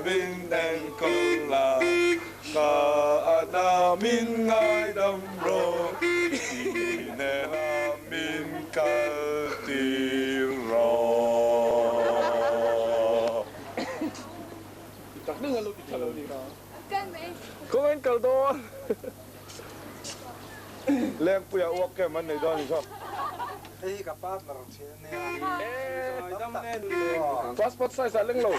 vinh đen con là cả na min ngai đam ro nè na min ca ti ro chắc đừng lúc chờ lâu gì đó có anh cầu to lên bây giờ uống cái món này đó thì sao Hey, kapat na rin siya niya. passport size lưng lầu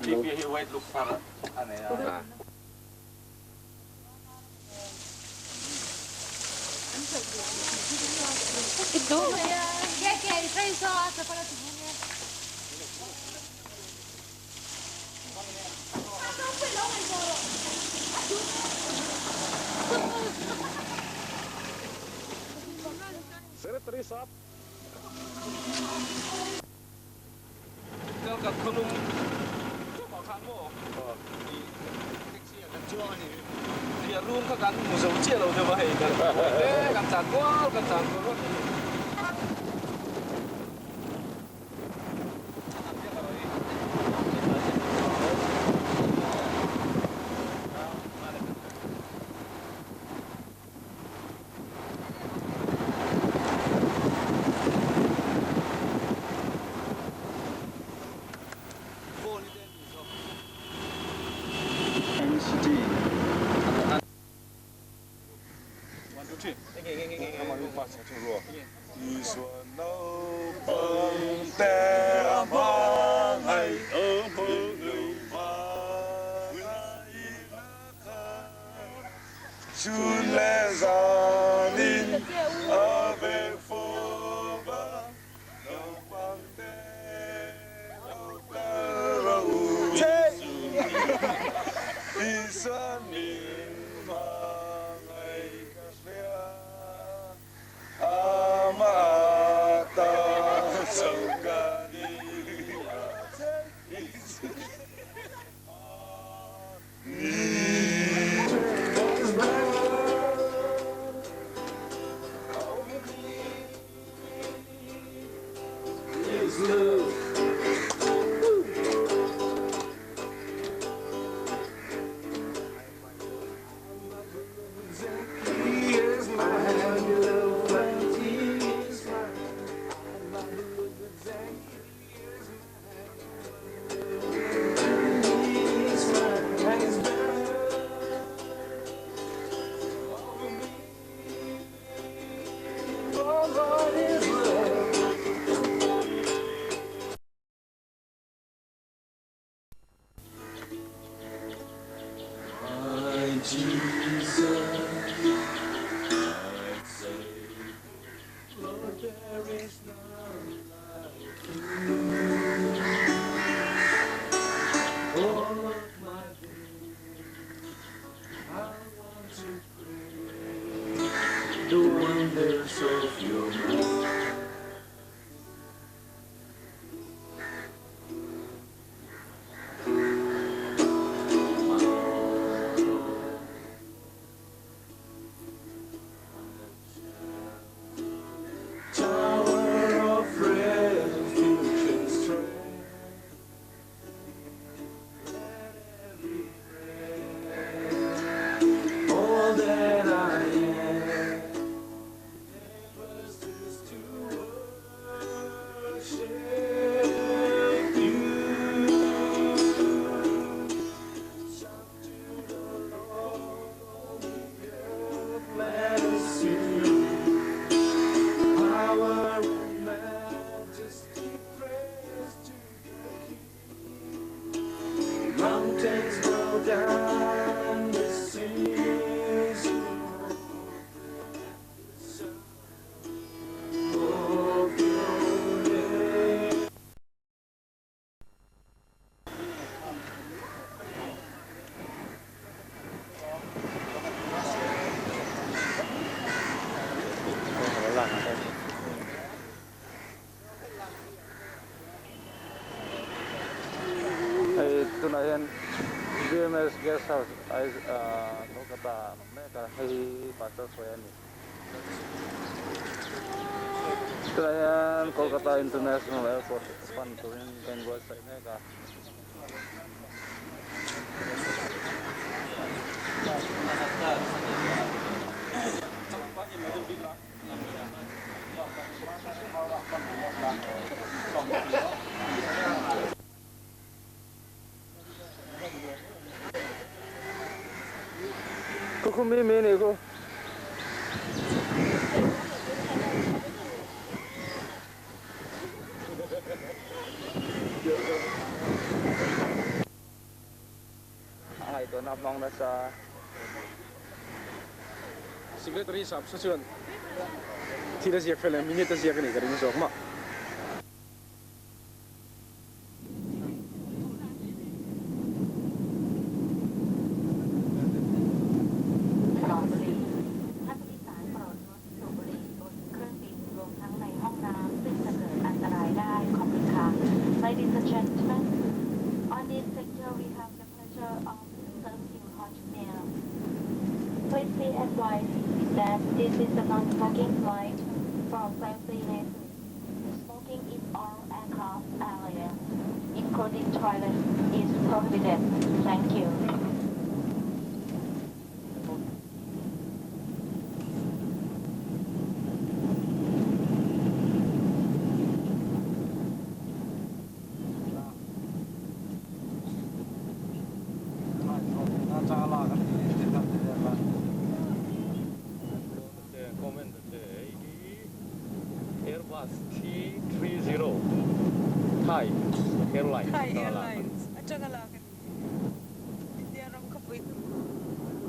Keep your weight look para. Ano yan? Ito. Kaya try so sa pala tubunya. Seret risap Ikaw ka kulong. Coba kamu. Dia room ka kan musuh chia lo coba hei kan. Kan cangkul. đi xuân nâu bằng te mang hay ở mơ lưu chun lê già nín ở về phố vắng đầu bằng te đầu ca râu đi xuân mình mang ngày cà phê amata saukani itu nayan BMS guest house ay no kata me ka hey pastor soyani Trayan Kolkata International Airport pan turin Bengal side ka. Kuku mimi ni ko. Ang ito na pang nasa Secretary Substation. Tidak siap film ini tersiap ni kerana sok mak. Ladies and gentlemen, on this sector we have the pleasure of serving hot meal. Please be advised that this is a non-smoking flight from safety reasons. Smoking in all aircraft areas, including toilets, is prohibited. Thank you. Airbus T30 Thai Airlines. Thai Airlines. At saka lakad. Hindi alam ka po ito.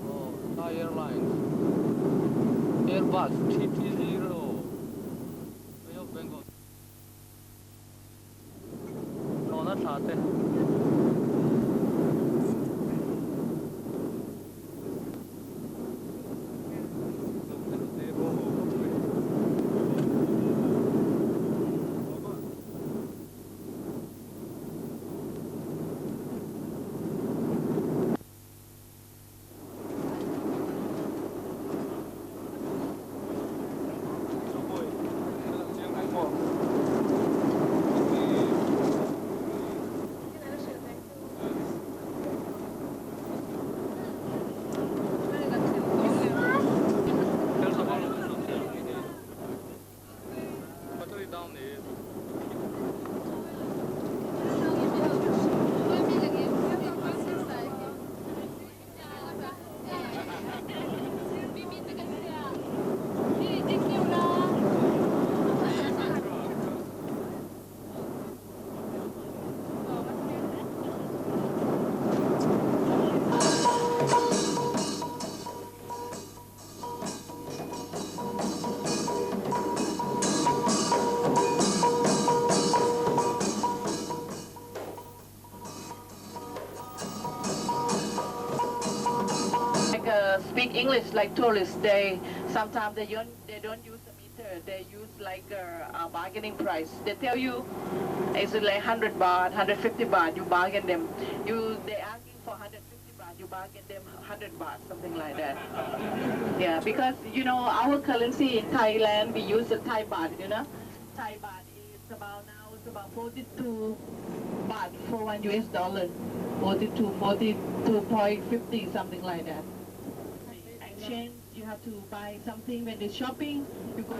Oh, Thai Airlines. Airbus T30. Ayo Bengal. No, not Thate. Speak English like tourists. Sometimes they don't use a meter. They use like a bargaining price. They tell you it's like 100 baht, 150 baht. You bargain them. They asking for 150 baht. You bargain them 100 baht, something like that. Yeah, because our currency in Thailand we use the Thai baht. Thai baht is about 42 baht for $1. 42.50, something like that. Exchange, you have to buy something when you're shopping. You go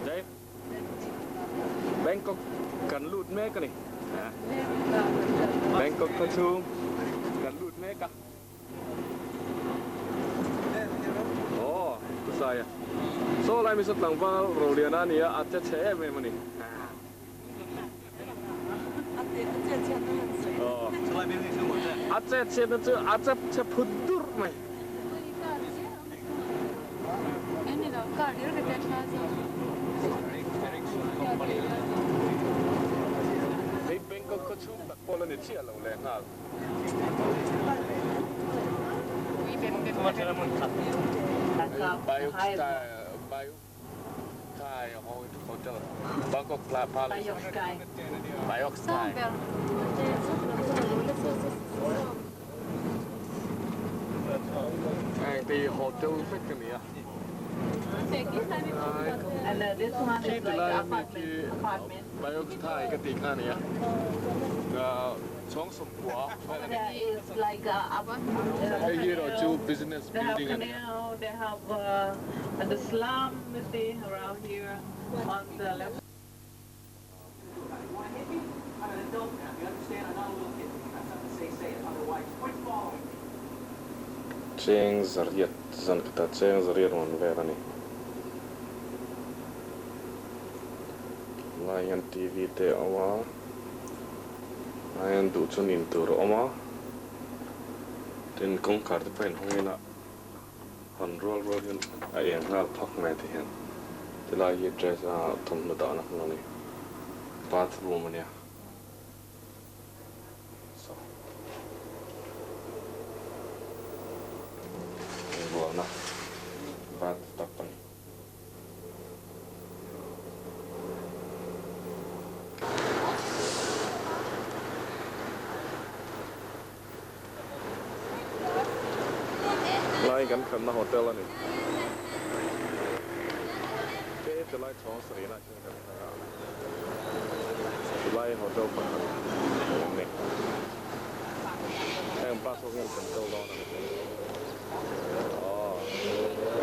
Dave, Bangkok cần lụt mê cái này. Bangkok có chung cần lụt mê cả. Saya. So lai misal tangpa rodiana ni ya aja ceh memang ni. Oh. Aja ceh tu aja ceh pudur mai. Ini loh, kar dia kita cakap. Di Bangkok ko chung tak pola ni cia long leh ngal. Bayu Thai Sky Hotel. Bangkok Palace. Bayok Sky. Bayok Sky. And the hotel factory. And this one is like apartment. Bayok Sky กติกาเนี่ยช่องสมบัว There is like Hey, here are two business they have building. canal, they have the slum, you see, around here on the left. Cheng Zariat, zan kita Cheng Zariat man vera ni. Lion TV te awa. Lion du chun in tur oma. Tin kong kar te pain hongina. Han roll yun ayang ngal pak me te hen. Te lai ye dress thom na da anak no ni. Bathroom niya. So. Na bath tapan. Lai kan na hotel ani. Te lai chong sri na kin kan. Lai hotel pa. Ni. Ang pasok ng control doon.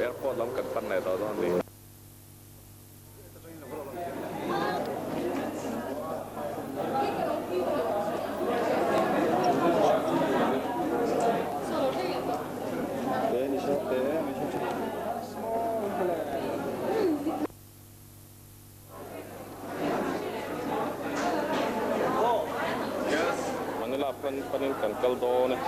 Airport lắm cẩn thận này đó thì Manila panin kan kaldo này.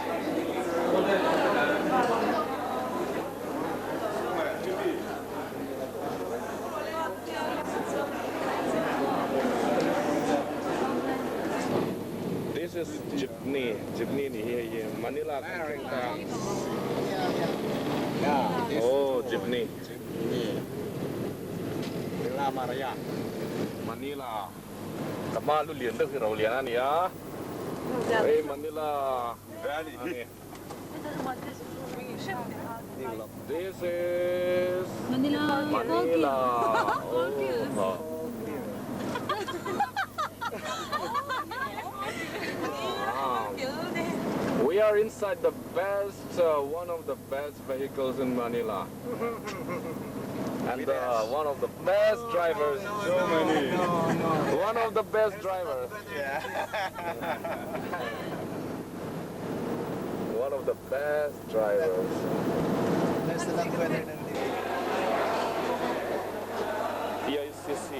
This is jeepney ni here Manila kan. Oh, jeepney. Manila Maraya. Manila. Kama lu lian dah kira lian ni ya. Hey Manila. Valley. This is Manila. Oh. We are inside the best, one of the best vehicles in Manila. And one of the best drivers. So many. One of the best drivers. One of the best drivers. PICC.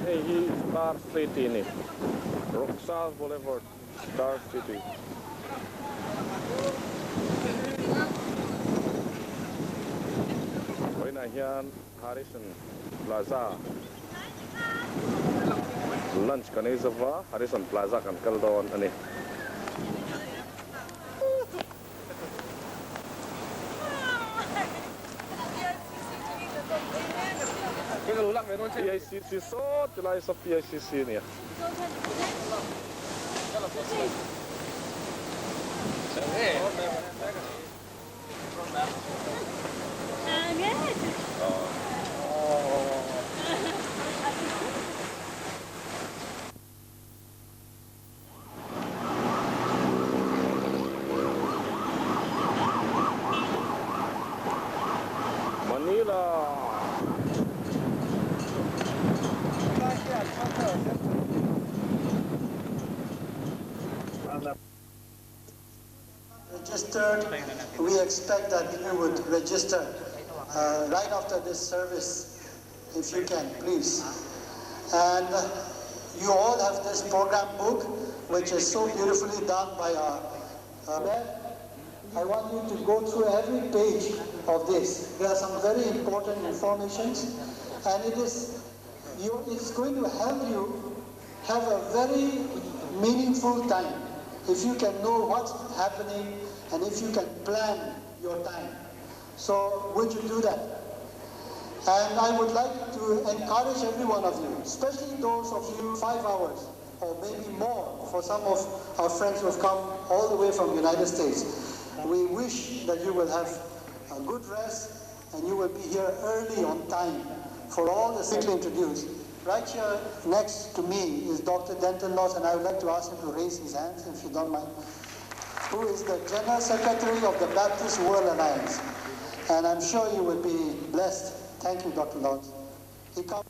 Hey, Star City ni. Roxas Boulevard, Star City. Hoy na hiyan Harrison Plaza. Lunch kanay sa Harrison Plaza kan kaldon ani. PICC so tilay sa PICC niya. Manila. registered. We expect that you would register right after this service, if you can, please. And you all have this program book, which is so beautifully done by our I want you to go through every page of this. There are some very important informations, and it's going to help you have a very meaningful time if you can know what's happening and if you can plan your time. So would you do that? And I would like to encourage every one of you, especially those of you 5 hours or maybe more for some of our friends who have come all the way from the United States. We wish that you will have a good rest and you will be here early on time for all the quickly introduced. Right here next to me is Dr. Denton Laws, and I would like to ask him to raise his hands if you don't mind, who is the General Secretary of the Baptist World Alliance. And I'm sure you will be blessed. Thank you, Dr. Laws. He comes.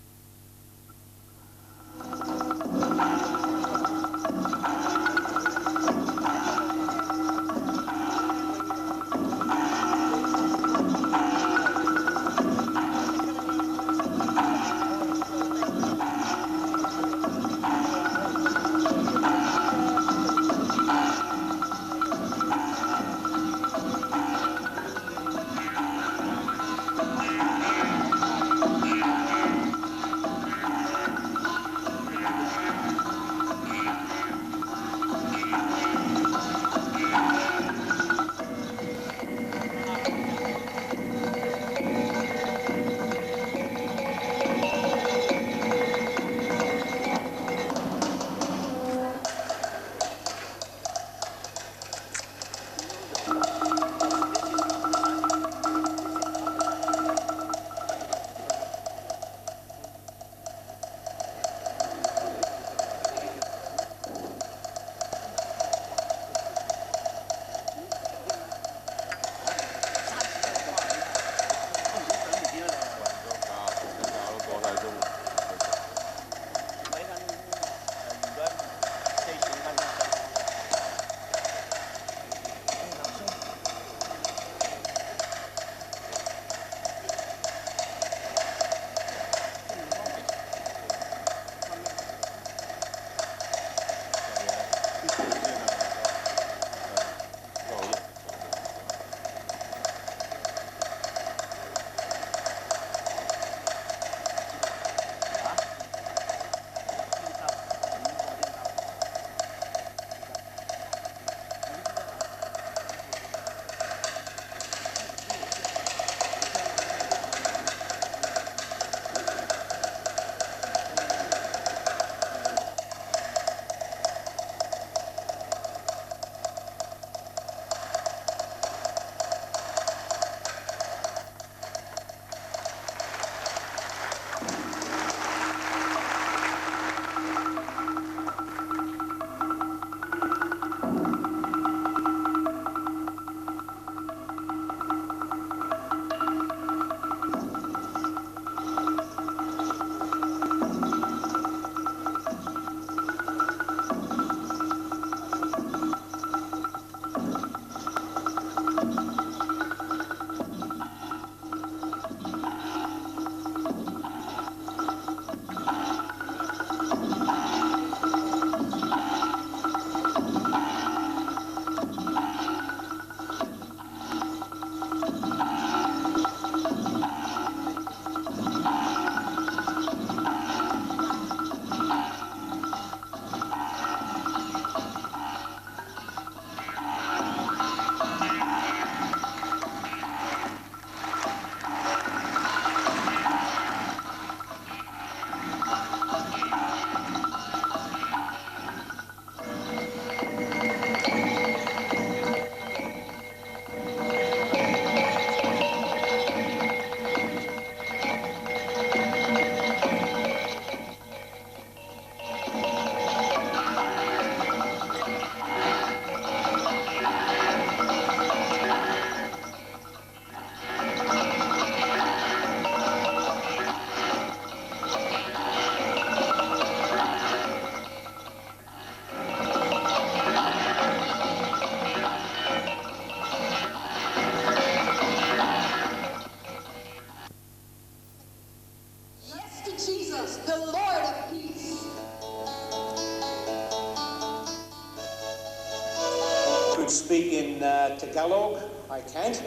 could speak in Tagalog. I can't.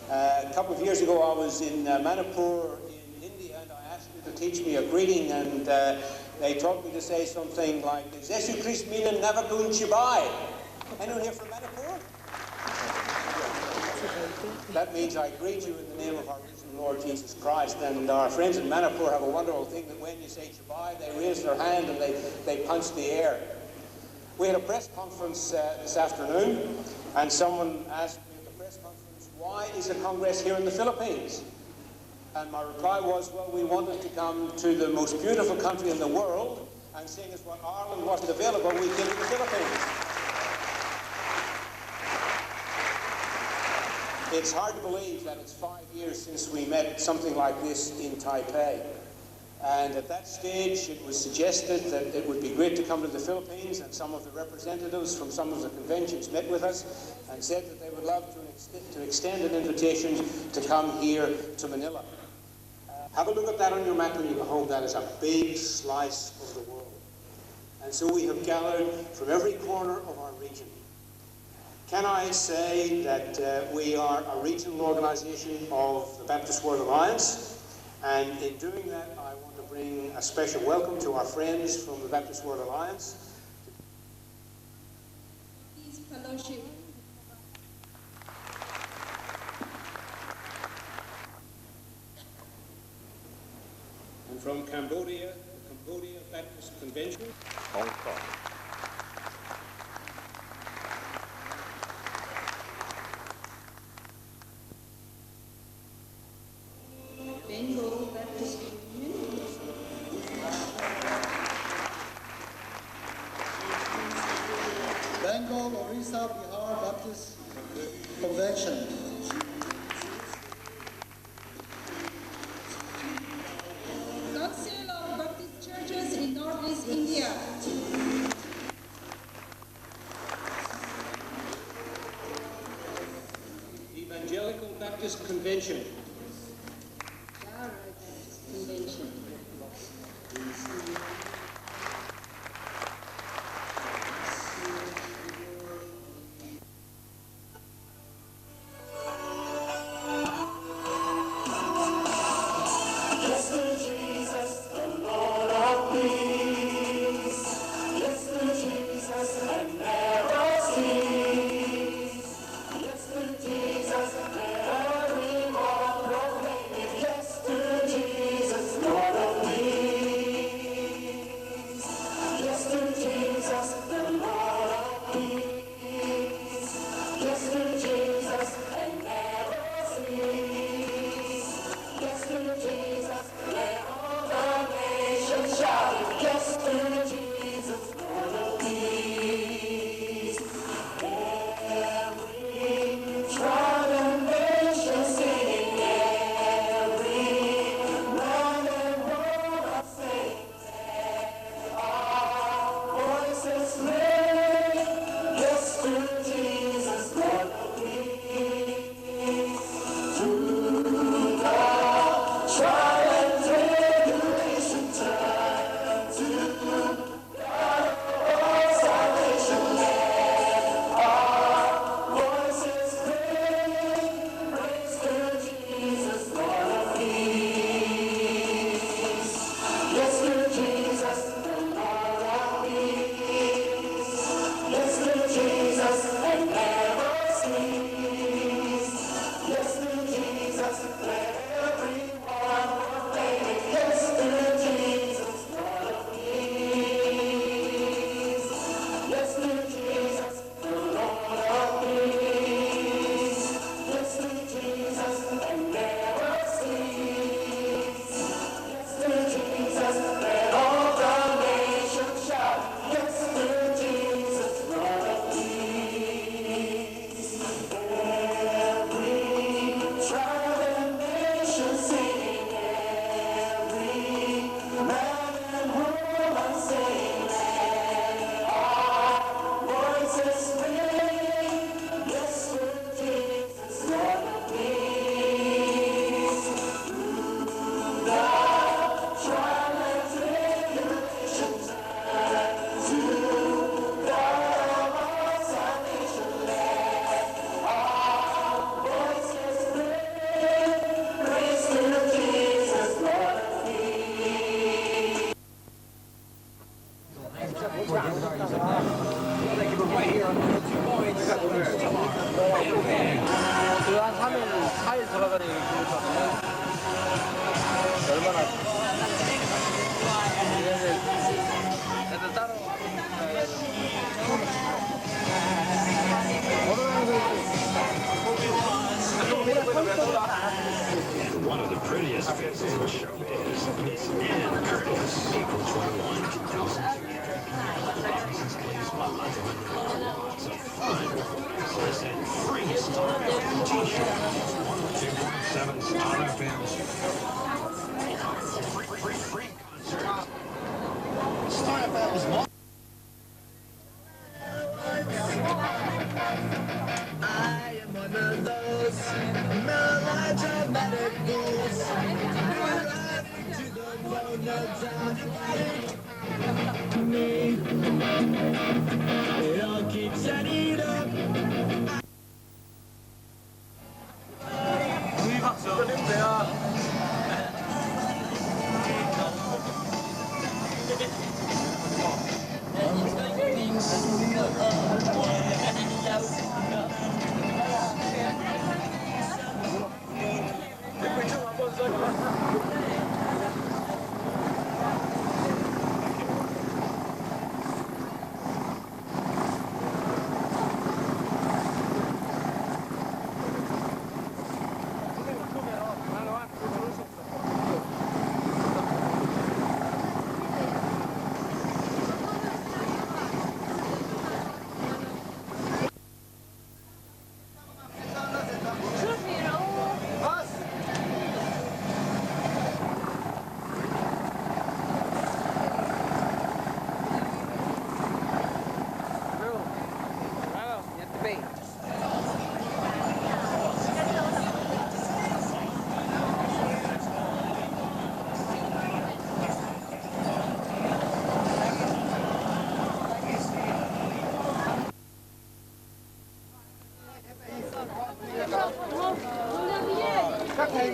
A couple of years ago I was in Manipur in India, and I asked them to teach me a greeting, and they taught me to say something like, Jesu Christ minan navakun chibai. Anyone here from Manipur? That means I greet you in the name of our risen Lord Jesus Christ. And our friends in Manipur have a wonderful thing that when you say chibai, they raise their hand and they punch the air. We had a press conference this afternoon, and someone asked me at the press conference, why is a Congress here in the Philippines? And my reply was, well, we wanted to come to the most beautiful country in the world, and seeing as what Ireland wasn't available, we came to the Philippines. It's hard to believe that it's 5 years since we met something like this in Taipei. And at that stage, it was suggested that it would be great to come to the Philippines, and some of the representatives from some of the conventions met with us and said that they would love to extend an invitation to come here to Manila. Have a look at that on your map when you go home. That is a big slice of the world. And so we have gathered from every corner of our region. Can I say that we are a regional organization of the Baptist World Alliance, and in doing that I want to bring a special welcome to our friends from the Baptist World Alliance. Peace Fellowship. And from Cambodia, the Cambodia Baptist Convention. Hong Kong. Bengal Baptist Union. Bengal, Orissa, Bihar Baptist Convention. Council of Baptist Churches in Northeast India. Evangelical Baptist Convention. Convention. Yes, to Jesus, never leave. 돌아가는 얼마나 애들 따로 One of the prettiest faces in showbiz, Miss Ann Curtis, April 21, 2002. Boxes please, Mama. Lots of fun, priceless, and free Star FM t-shirts. 102.7 Star FM. Free concert. Star FM is more. I am one of those melodramatic fools who arrive to the bone of time. Me, it all keeps adding up.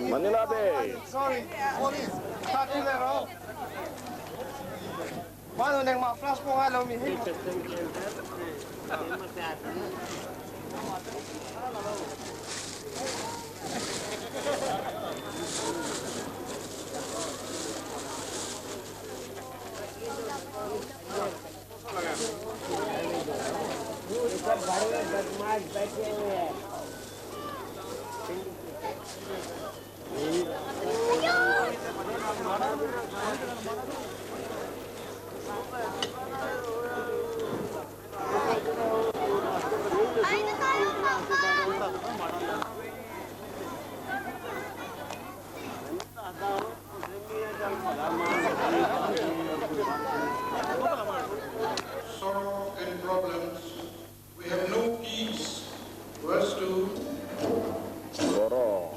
Manila Bay. Sorry, police. Start in there, oh. Paano nang ma-flash po nga lang mihin? Sorrow and problems. We have no peace. Verse 2. Goro.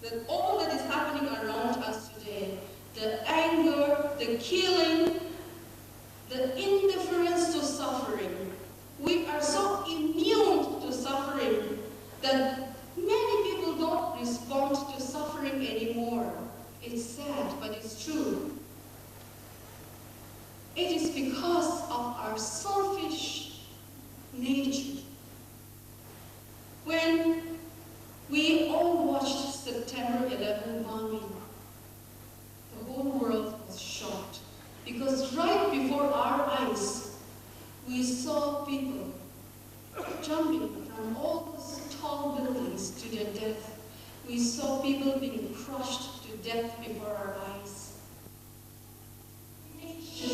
that all that is happening around us today, the anger, the killing, the indifference to suffering, we are so immune to suffering that many people don't respond to suffering anymore. It's sad, but it's true. It is because of our selfish nature. When we all watched September 11 bombing, the whole world was shocked because right before our eyes, we saw people jumping from all those tall buildings to their death. We saw people being crushed to death before our eyes.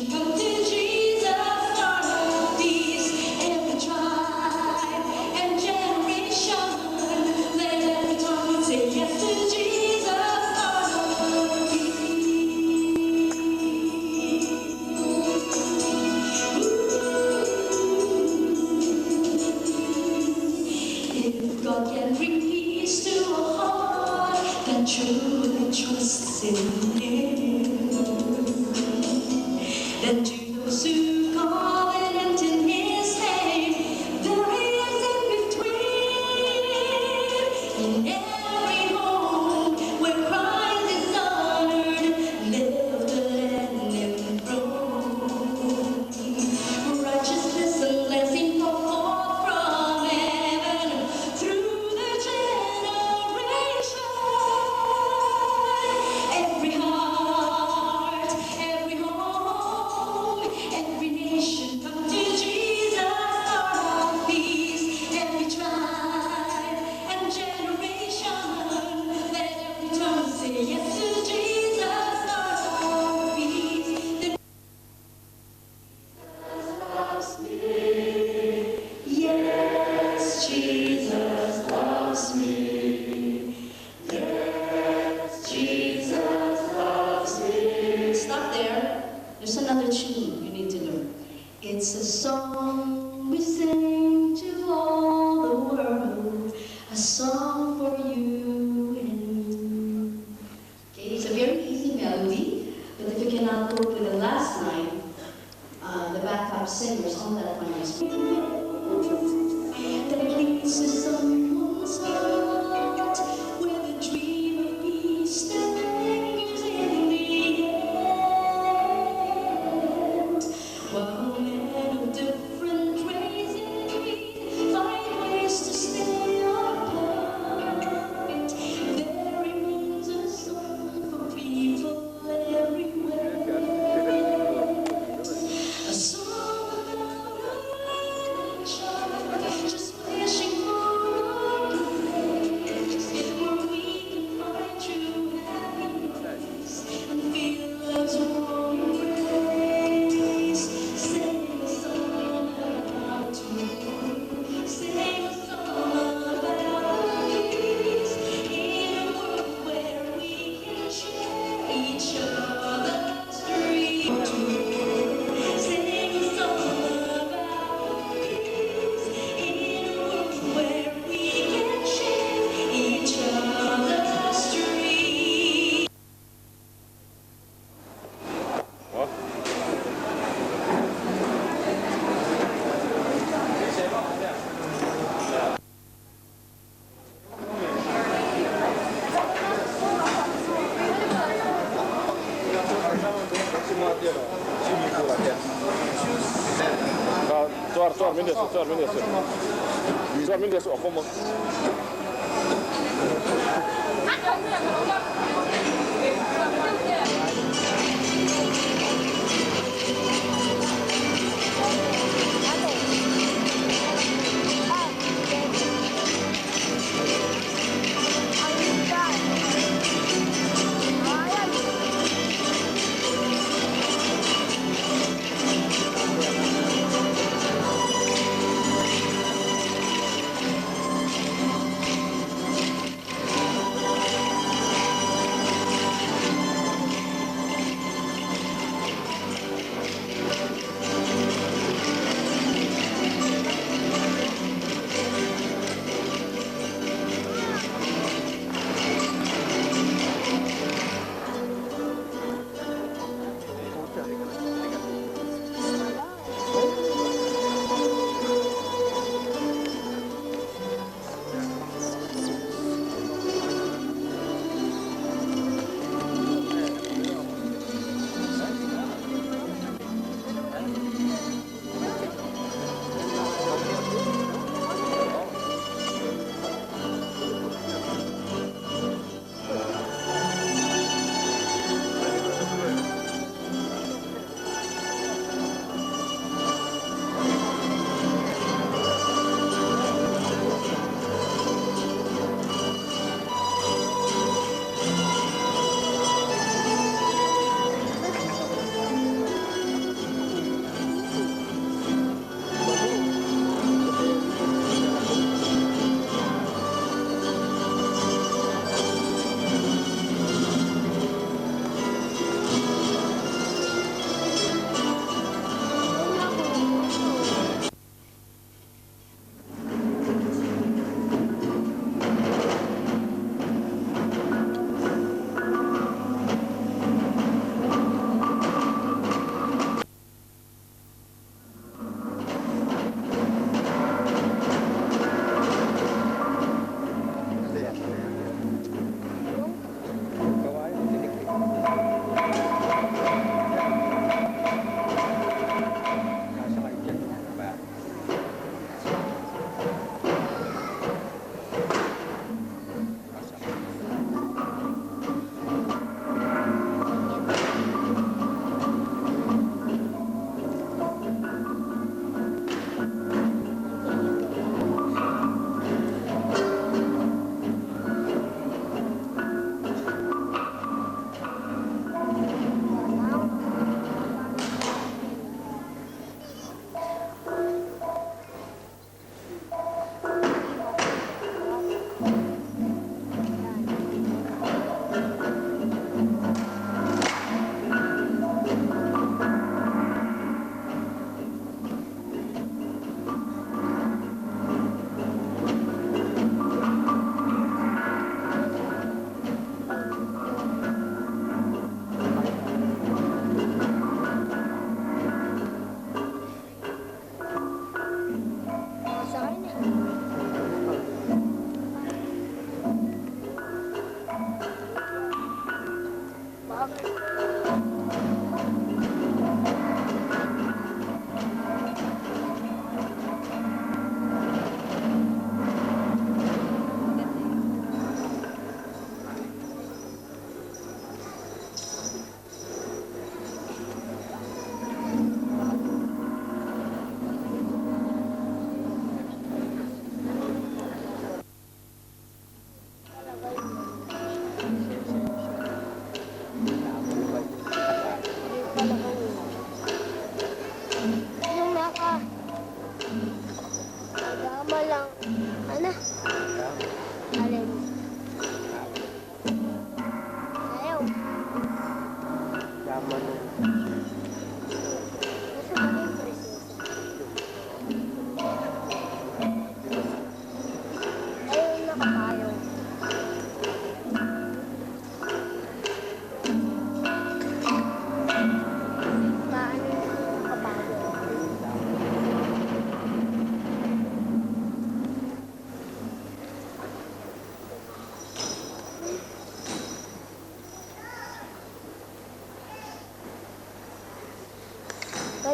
Come to Jesus, Lord of peace, every tribe and generation. Let every tongue say yes to Jesus, Lord of peace. If God can bring peace to a heart that truly trusts in Him, and to those who covenant in His name, there is in between. In every home where Christ is honored, live the land enthroned. Righteousness and blessing pour forth from heaven through the generation. Every heart, every home, every nation, come to Jesus, Lord of peace. Every tribe and generation, let every tongue say yes to Jesus, Lord of peace. Loves me, yes, Jesus loves me, yes, Jesus loves me. Stop there. There's another tune you need to learn. It's a song we sing to all the world, a song for you and me. Okay, it's a very easy melody, but if you cannot cope with the last line, the backup singers on that line is that pleases someone's heart with a dream of peace that lingers in the end. While men of different races find ways to stay apart, there remains a song for people everywhere. A song about a nation just wishing for a place where we can find true happiness and feel love's warm embrace. Sing a song about you. Sing a song about peace in a world where we can share each other's dreams. Sing a song about peace in a world where we can share each other's dreams. Suar mindes o como.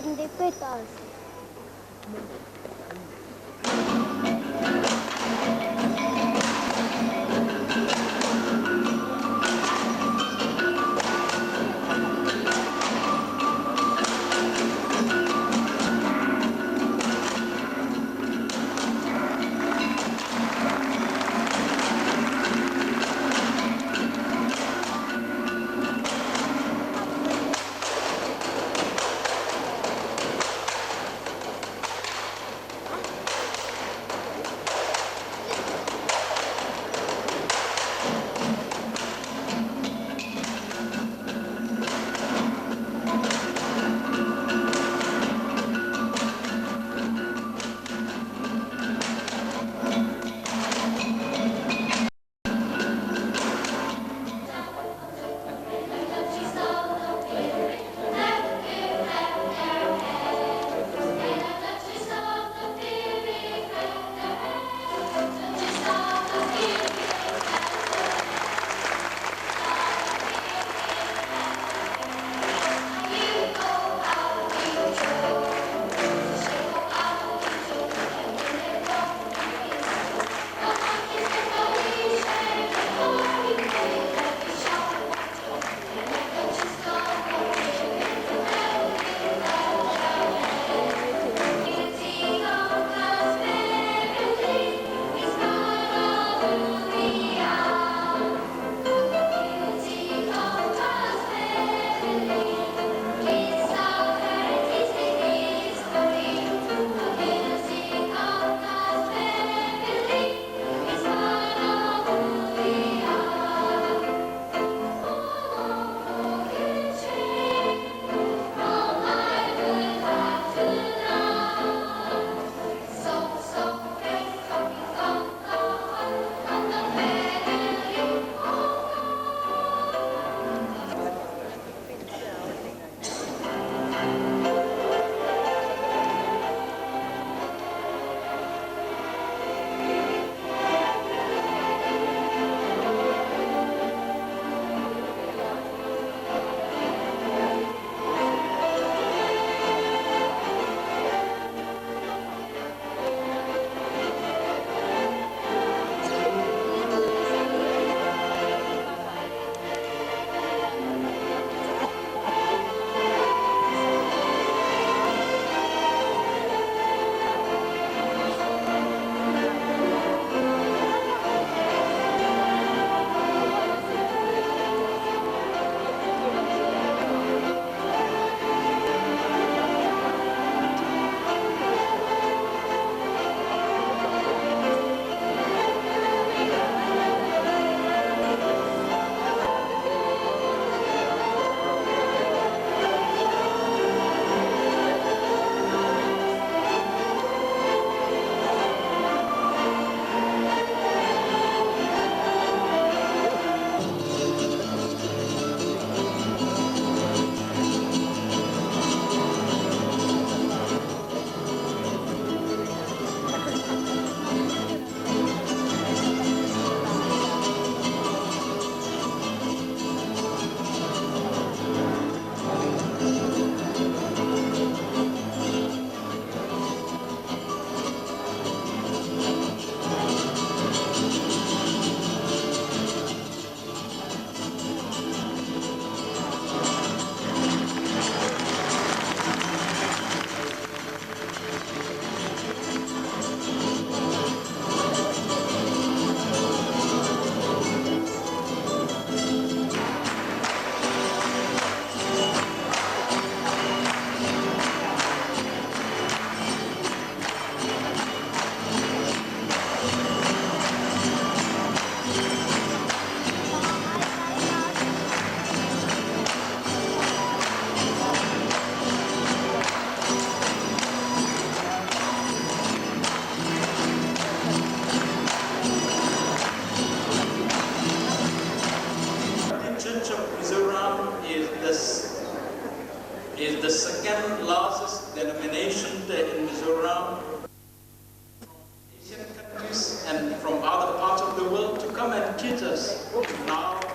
bendipetas. is the second largest denomination in Mizoram, Asian countries and from other parts of the world to come and teach us now